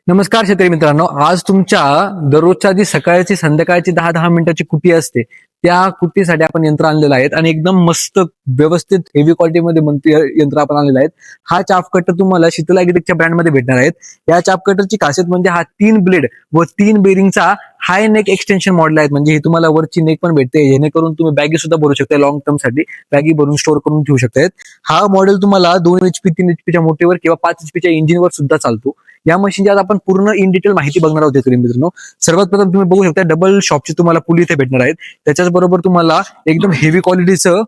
नमस्कार शेतकरी मित्रांनो, आज तुमच्या दररोजच्या जी सकाळची संध्याकाळची 10-10 मिनिटाची कुटी असते त्या कुटीसाठी आपण यंत्र आणलेलं आहे आणि एकदम मस्त व्यवस्थित हेवी क्वालिटीमध्ये यंत्र आपण आणलेलं आहे. हा चाप कटर तुम्हाला शीतल ॲग्रीटेकच्या ब्रँडमध्ये भेटणार आहेत. या चाप कटरची खासियत म्हणजे हा 3 ब्लेड व 3 बेरिंगचा हाय नेक एक्सटेन्शन मॉडेल आहे. म्हणजे हे तुम्हाला वरची नेक पण भेटते, जेणेकरून तुम्ही बॅगी सुद्धा भरू शकता. लॉंग टर्म साठी बॅगी भरून स्टोअर करून ठेवू शकतायत. हा मॉडेल तुम्हाला 2 HP 3 HPच्या मोठेवर किंवा 5 HPच्या इंजिनवर सुद्धा चालतो. या मशीनची आज आपण पूर्ण इन डिटेल माहिती बघणार आहोत मित्रांनो. सर्वात प्रथम तुम्ही बघू शकता डबल शॉपची तुम्हाला पुली इथे भेटणार आहेत. त्याच्याच बरोबर तुम्हाला एकदम हेवी क्वालिटीचं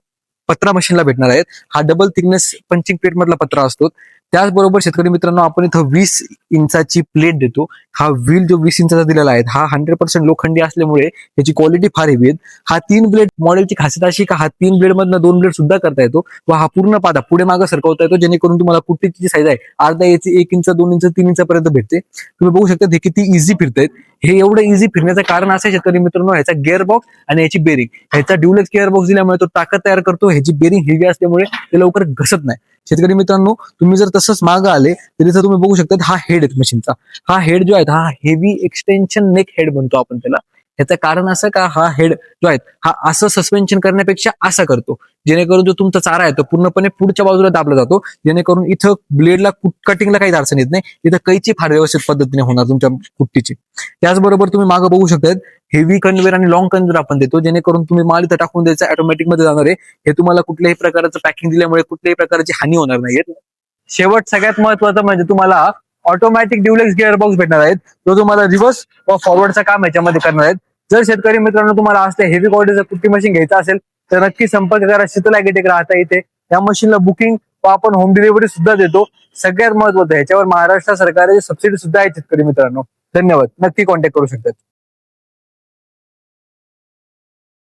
पत्रा मशीनला भेटणार आहेत. हा डबल थिकनेस पंचिंग प्लेट मधला पत्रा असतो. त्याचबरोबर शेतकरी मित्रांनो, आपण इथं 20 इंचाची प्लेट देतो. हा व्हील जो 20 इंचाचा दिलेला आहे हा 100% लोखंडी असल्यामुळे त्याची क्वालिटी फार हेवी आहे. हा 3 ब्लेड मॉडेलची खासियत अशी का हा 3 ब्लेड मधनं 2 ब्लेड सुद्धा करता येतो व हा पूर्ण पादा पुढे मागे सरकवता येतो, जेणेकरून तुम्हाला कुट्टीची जी साईज आहे अर्धा इंच, 1 इंच, 2 इंच, 3 इंचापर्यंत भेटते. तुम्ही बघू शकता हे किती इझी फिरतायत. हे एवढं इझी फिरण्याचं कारण असं आहे शेतकरी मित्रांनो, ह्याचा गिअर बॉक्स आणि याची बेरिंग, ह्याचा ड्युलेक्स गिअर बॉक्स दिल्यामुळे तो ताकद तयार करतो. ह्याची बेरिंग हेवी असल्यामुळे ते लवकर घसत नाही. शेतकरी मित्रांनो, तुम्ही जर तसंच मागं आले तर इथं तुम्ही बघू शकता हा हेड आहे मशीनचा. हा हेड जो आहे हा हेवी एक्सटेन्शन नेक हेड म्हणतो आपण त्याला. ह्याचं कारण असं का हा हेड जो आहे हा असं सस्पेन्शन करण्यापेक्षा असं करतो, जेणेकरून जो तुमचा चारा आहे तो पूर्णपणे पुढच्या बाजूला दाबला जातो, जेणेकरून इथं ब्लेडला कटिंगला काही अडचण येत नाही. इथं कैची फार व्यवस्थित पद्धतीने होणार तुमच्या कुट्टीची. त्याचबरोबर तुम्ही मागं बघू शकता हेवी कन्वेअर आणि लॉंग कन्वेअर आपण देतो, जेणेकरून तुम्ही माल इथं टाकून द्यायचा, ऑटोमॅटिक मध्ये जाणार आहे. हे तुम्हाला कुठल्याही प्रकारचं पॅकिंग दिल्यामुळे कुठल्याही प्रकारची हानी होणार नाहीये. शेवट सगळ्यात महत्वाचं म्हणजे तुम्हाला ऑटोमॅटिक ड्युलेक्स गिअर बॉक्स भेटणार आहेत, जो तुम्हाला रिव्हर्स व फॉरवर्डचं काम याच्यामध्ये करणार आहेत. जर शेतकरी मित्रांनो तुम्हाला असते हेवी क्वालिटीचं कुट्टी मशीन घ्यायचं असेल तर नक्की संपर्क करा. शीतल ॲग्रीटेक राहता इथे. या मशीनला बुकिंग व आपण होम डिलिव्हरी सुद्धा देतो. सगळ्यात महत्वाचं ह्याच्यावर महाराष्ट्र सरकारची सबसिडी सुद्धा आहे शेतकरी मित्रांनो. धन्यवाद. नक्की कॉन्टॅक्ट करू शकतात.